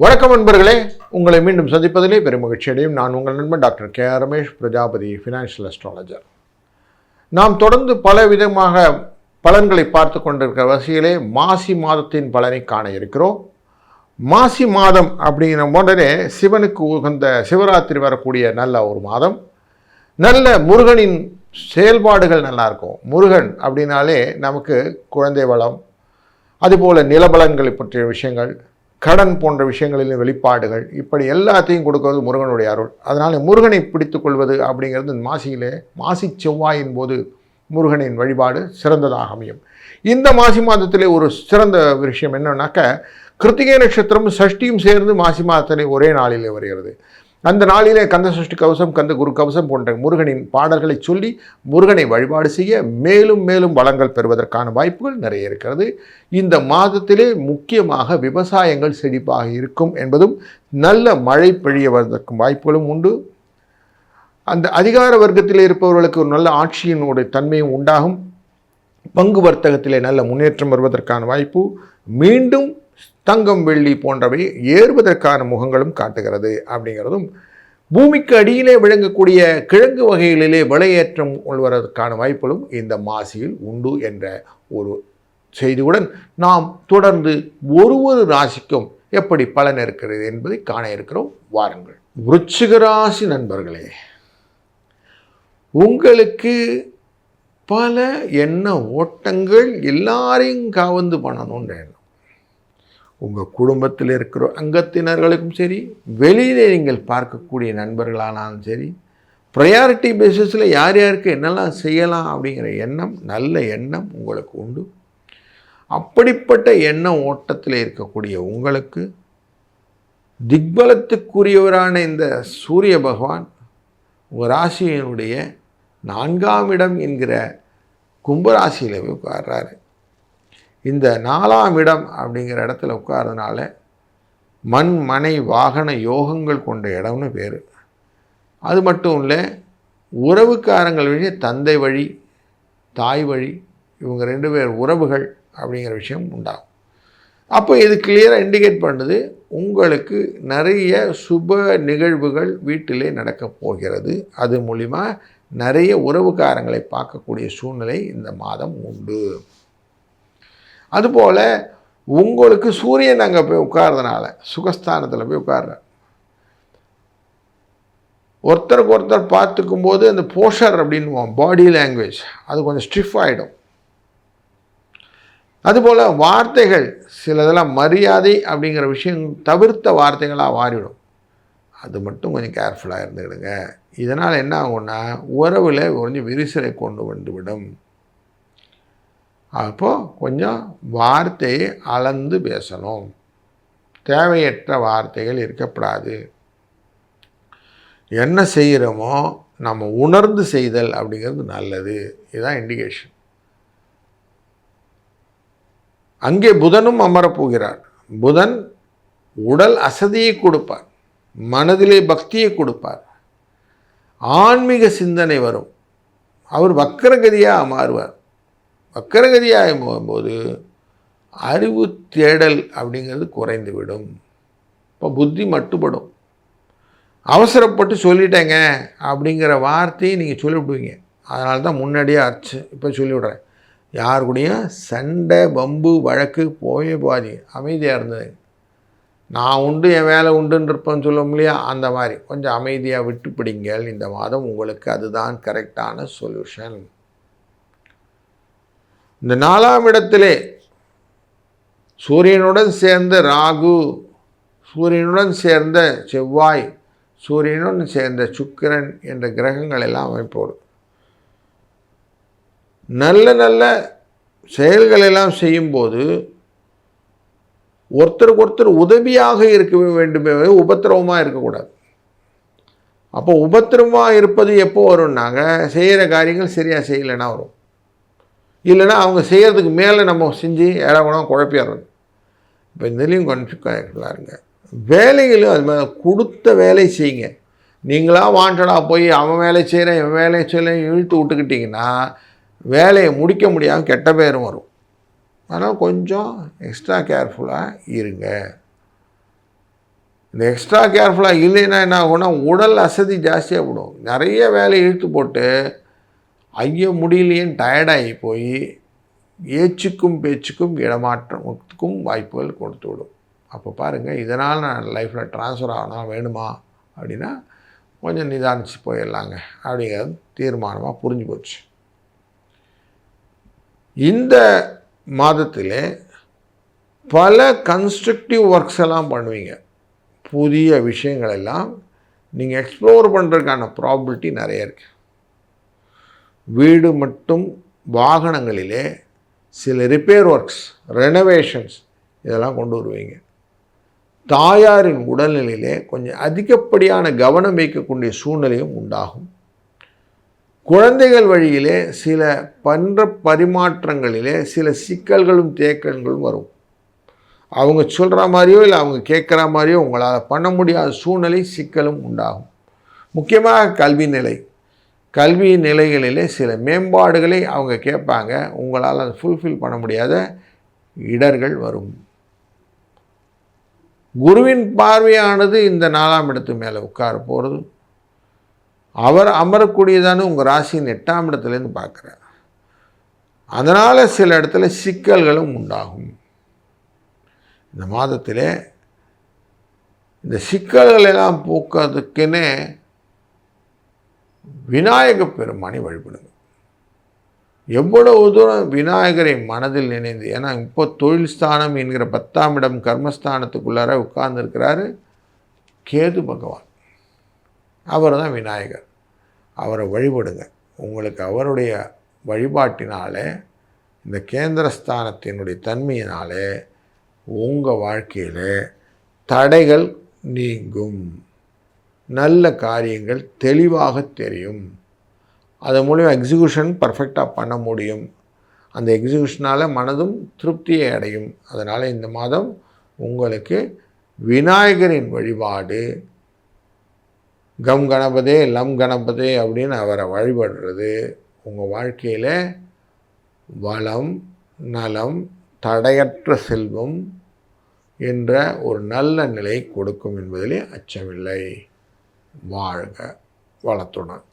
வணக்கம் நண்பர்களே, உங்களை மீண்டும் சந்திப்பதிலே பெரும் மகிழ்ச்சி அடையும். நான் உங்கள் நண்பன் doctor K Ramesh Prajapati, financial astrologer. நாம் தொடர்ந்து பல விதமாக பலன்களை பார்த்து கொண்டிருக்கிற வரிசையிலே மாசி மாதத்தின் பலனை காண இருக்கிறோம். மாசி மாதம் அப்படிங்கிற உடனே சிவனுக்கு உகந்த சிவராத்திரி வரக்கூடிய நல்ல ஒரு மாதம். நல்ல முருகனின் செயல்பாடுகள் நல்லா இருக்கும். முருகன் அப்படின்னாலே நமக்கு குழந்தை வளம், அதுபோல் நிலபலன்களை பற்றிய விஷயங்கள், கடன் போன்ற விஷயங்களில் வெளிப்பாடுகள், இப்படி எல்லாத்தையும் கொடுக்கிறது முருகனுடைய அருள். அதனால் முருகனை பிடித்து கொள்வது அப்படிங்கிறது மாசி செவ்வாயின் போது முருகனின் வழிபாடு சிறந்ததாக அமையும். இந்த மாசி மாதத்திலே ஒரு சிறந்த விஷயம் என்னன்னாக்க, கிருத்திகை நட்சத்திரம் சஷ்டியும் சேர்ந்து மாசி மாதத்திலே ஒரே நாளிலே வருகிறது. அந்த நாளிலே கந்த சஷ்டி கவசம், கந்த குரு கவசம் போன்ற முருகனின் பாடல்களை சொல்லி முருகனை வழிபாடு செய்ய மேலும் மேலும் வளங்கள் பெறுவதற்கான வாய்ப்புகள் நிறைய இருக்கிறது. இந்த மாதத்திலே முக்கியமாக விவசாயங்கள் செழிப்பாக இருக்கும் என்பதும், நல்ல மழை பெய்யவதற்கும் வாய்ப்புகளும் உண்டு. அந்த அதிகார வர்க்கத்தில் இருப்பவர்களுக்கு ஒரு நல்ல ஆட்சியினுடைய தன்மையும் உண்டாகும். பங்கு வர்த்தகத்திலே நல்ல முன்னேற்றம் வருவதற்கான வாய்ப்பு, மீண்டும் தங்கம் வெள்ளி போன்றவை ஏறுவதற்கான முகங்களும் காட்டுகிறது. அப்படிங்கிறதும், பூமிக்கு அடியிலே விளங்கக்கூடிய கிழங்கு வகைகளிலே விலையேற்றம் கொள்வதற்கான வாய்ப்புகளும் இந்த மாசியில் உண்டு என்ற ஒரு செய்தியுடன் நாம் தொடர்ந்து ஒரு ராசிக்கும் எப்படி பலன் இருக்கிறது என்பதை காண இருக்கிறோம். வாருங்கள். விருச்சிக ராசி நண்பர்களே, உங்களுக்கு பல எண்ண ஓட்டங்கள், எல்லாரையும் கவர்ந்து பண்ணணும்னு எண்ணம். உங்கள் குடும்பத்தில் இருக்கிற அங்கத்தினர்களுக்கும் சரி, வெளியிலே நீங்கள் பார்க்கக்கூடிய நண்பர்களானாலும் சரி, ப்ரையாரிட்டி பேசிஸில் யார் யாருக்கு என்னெல்லாம் செய்யலாம் அப்படிங்கிற எண்ணம், நல்ல எண்ணம் உங்களுக்கு உண்டு. அப்படிப்பட்ட எண்ண ஓட்டத்தில் இருக்கக்கூடிய உங்களுக்கு திக்பலத்துக்குரியவரான இந்த சூரிய பகவான் உங்கள் ராசியினுடைய 4ஆம் இடம் என்கிற கும்பராசியில் உட்கார்றாரு. இந்த 4ஆம் இடம் அப்படிங்கிற இடத்துல உட்கார்றதுனால மண் மனை வாகன யோகங்கள் கொண்ட இடம்னு பேர். அது மட்டும் இல்லை, உறவுக்காரங்கள் வழி, தந்தை வழி, தாய் வழி, இவங்க 2 பேர் உறவுகள் அப்படிங்கிற விஷயம் உண்டாகும். அப்போ இது கிளியராக இண்டிகேட் பண்ணுது, உங்களுக்கு நிறைய சுப நிகழ்வுகள் வீட்டிலே நடக்கப் போகிறது. அது மூலிமா நிறைய உறவுக்காரங்களை பார்க்கக்கூடிய சூழ்நிலை இந்த மாதம் உண்டு. அதுபோல் உங்களுக்கு சூரியன் அங்கே போய் உட்கார்றதுனால, சுகஸ்தானத்தில் போய் உட்கார்ற, ஒருத்தருக்கு ஒருத்தர் பார்த்துக்கும் போது அந்த போஷர் அப்படின்வோம், பாடி லாங்குவேஜ் அது கொஞ்சம் ஸ்டிஃப் ஆகிடும். அதுபோல் வார்த்தைகள் சிலதெல்லாம் மரியாதை அப்படிங்கிற விஷயம் தவிர்த்த வார்த்தைகளாக மாறிவிடும். அது மட்டும் கொஞ்சம் கேர்ஃபுல்லாக இருந்துக்கிடுங்க. இதனால் என்ன ஆகும்னா, உறவில் கொஞ்சம் விரிசலை கொண்டு வந்துவிடும். அப்போது கொஞ்சம் வார்த்தையை அளந்து பேசணும். தேவையற்ற வார்த்தைகள் இருக்கப்படாது. என்ன செய்கிறோமோ நம்ம உணர்ந்து செய்தல் அப்படிங்கிறது நல்லது. இதுதான் இண்டிகேஷன். அங்கே புதனும் அமரப்போகிறார். புதன் உடல் அசதியை கொடுப்பார், மனதிலே பக்தியை கொடுப்பார், ஆன்மீக சிந்தனை வரும். அவர் வக்கரகதியாக மாறுவார். வக்கரகதியாக போகும்போது அறிவு தேடல் அப்படிங்கிறது குறைந்துவிடும். இப்போ புத்தி மட்டுப்படும். அவசரப்பட்டு சொல்லிட்டேங்க அப்படிங்கிற வார்த்தையை நீங்கள் சொல்லிவிடுவீங்க. அதனால தான் முன்னாடியே ஆச்சு, இப்போ சொல்லிவிடுறேன். யார் கூடயும் சண்டை வம்பு வழக்கு போகாதீங்க, அமைதியாக இருந்தது. நான் உண்டு என் வேலை உண்டுன்னு இருப்பேன்னு சொல்லுவோம் இல்லையா, அந்த மாதிரி கொஞ்சம் அமைதியாக விட்டு பிடிங்கள். இந்த மாதம் உங்களுக்கு அதுதான் கரெக்டான சொல்யூஷன். இந்த 4ஆம் இடத்திலே சூரியனுடன் சேர்ந்த ராகு, சூரியனுடன் சேர்ந்த செவ்வாய், சூரியனுடன் சேர்ந்த சுக்கிரன் என்ற கிரகங்கள் எல்லாம் அமைப்போடு நல்ல நல்ல செயல்கள் எல்லாம் செய்யும்போது ஒருத்தருக்கு ஒருத்தர் உதவியாக இருக்க வேண்டுமே, உபத்திரவமாக இருக்கக்கூடாது. அப்போ உபத்திரவமாக இருப்பது எப்போ வரும்னாங்க, செய்கிற காரியங்கள் சரியாக செய்யலைன்னா வரும். இல்லைன்னா அவங்க செய்கிறதுக்கு மேலே நம்ம செஞ்சு ஏழாவணம் குழப்பிடுறது. இப்போ இதுலேயும் கன்ஃபியூஸ்டாக இருங்க. வேலைகளும் அது மாதிரி கொடுத்த வேலை செய்யுங்க. நீங்களாக வாண்டடாக போய் அவன் வேலை செய்கிறேன் இவன் வேலையை செய்யலை இழுத்து விட்டுக்கிட்டிங்கன்னா வேலையை முடிக்க முடியாமல் கெட்ட பேரும் வரும். அதனால் கொஞ்சம் எக்ஸ்ட்ரா கேர்ஃபுல்லாக இருங்க. இந்த எக்ஸ்ட்ரா கேர்ஃபுல்லாக இல்லைன்னா என்ன ஆகும்னா உடல் அசதி ஜாஸ்தியாக விடும். நிறைய வேலையை இழுத்து போட்டு ஐயோ முடியலையேன்னு டயர்டாகி போய் ஏச்சுக்கும் பேச்சுக்கும் இடமாற்றத்துக்கும் வாய்ப்புகள் கொடுத்து விடும். அப்போ பாருங்கள், இதனால் நான் லைஃப்பில் ட்ரான்ஸ்ஃபர் ஆகணும் வேணுமா அப்படின்னா கொஞ்சம் நிதானித்து போயிடலாங்க அப்படிங்கிறது தீர்மானமாக புரிஞ்சு போச்சு. இந்த மாதத்திலே பல கன்ஸ்ட்ரக்டிவ் ஒர்க்ஸ் எல்லாம் பண்ணுவீங்க. புதிய விஷயங்கள் எல்லாம் நீங்கள் எக்ஸ்ப்ளோர் பண்ணுறதுக்கான ப்ராபபிலிட்டி நிறைய இருக்குது. வீடு மற்றும் வாகனங்களிலே சில ரிப்பேர் ஒர்க்ஸ், ரெனோவேஷன்ஸ் இதெல்லாம் கொண்டு வருவீங்க. தாயாரின் உடல்நிலையிலே கொஞ்சம் அதிகப்படியான கவனம் வைக்கக்கூடிய சூழ்நிலையும் உண்டாகும். குழந்தைகள் வழியிலே சில பரிமாற்றங்களிலே சில சிக்கல்களும் தேக்கங்களும் வரும். அவங்க சொல்கிற மாதிரியோ இல்லை அவங்க கேட்குற மாதிரியோ உங்களால் பண்ண முடியாத சூழ்நிலை சிக்கலும் உண்டாகும். முக்கியமாக கல்வி நிலைகளிலே சில மேம்பாடுகளை அவங்க கேட்பாங்க. உங்களால் அதை ஃபுல்ஃபில் பண்ண முடியாத இடர்கள் வரும். குருவின் பார்வையானது இந்த 4ஆம் இடத்து மேலே உட்கார போகிறது. அவர் அமரக்கூடியதான உங்கள் ராசியின் 8ஆம் இடத்துலேருந்து பார்க்குறார். அதனால் சில இடத்துல சிக்கல்களும் உண்டாகும். இந்த மாதத்திலே இந்த சிக்கல்கள் எல்லாம் போக்குறதுக்குன்னே விநாயக பெருமானை வழிபடுங்க. எவ்வளவு தூரம் விநாயகரை மனதில் நினைந்து, ஏன்னா இப்போ தொழில் ஸ்தானம் என்கிற 10ஆம் இடம் கர்மஸ்தானத்துக்குள்ளார உட்கார்ந்துருக்கிறாரு கேது பகவான். அவர் தான் விநாயகர். அவரை வழிபடுங்க. உங்களுக்கு அவருடைய வழிபாட்டினாலே, இந்த கேந்திரஸ்தானத்தினுடைய தன்மையினாலே உங்கள் வாழ்க்கையில் தடைகள் நீங்கும். நல்ல காரியங்கள் தெளிவாக தெரியும். அது மூலிமா எக்ஸிக்யூஷன் பர்ஃபெக்டாக பண்ண முடியும். அந்த எக்ஸிக்யூஷனால் மனதும் திருப்தியை அடையும். அதனால் இந்த மாதம் உங்களுக்கு விநாயகரின் வழிபாடு, கம் கணபதே லம் கணபதே அப்படின்னு அவரை வழிபடுறது உங்கள் வாழ்க்கையில் வளம், நலம், தடையற்ற செல்வம் என்ற ஒரு நல்ல நிலை கொடுக்கும் என்பதிலே அச்சமில்லை. வாழ்க வளத்துடன்.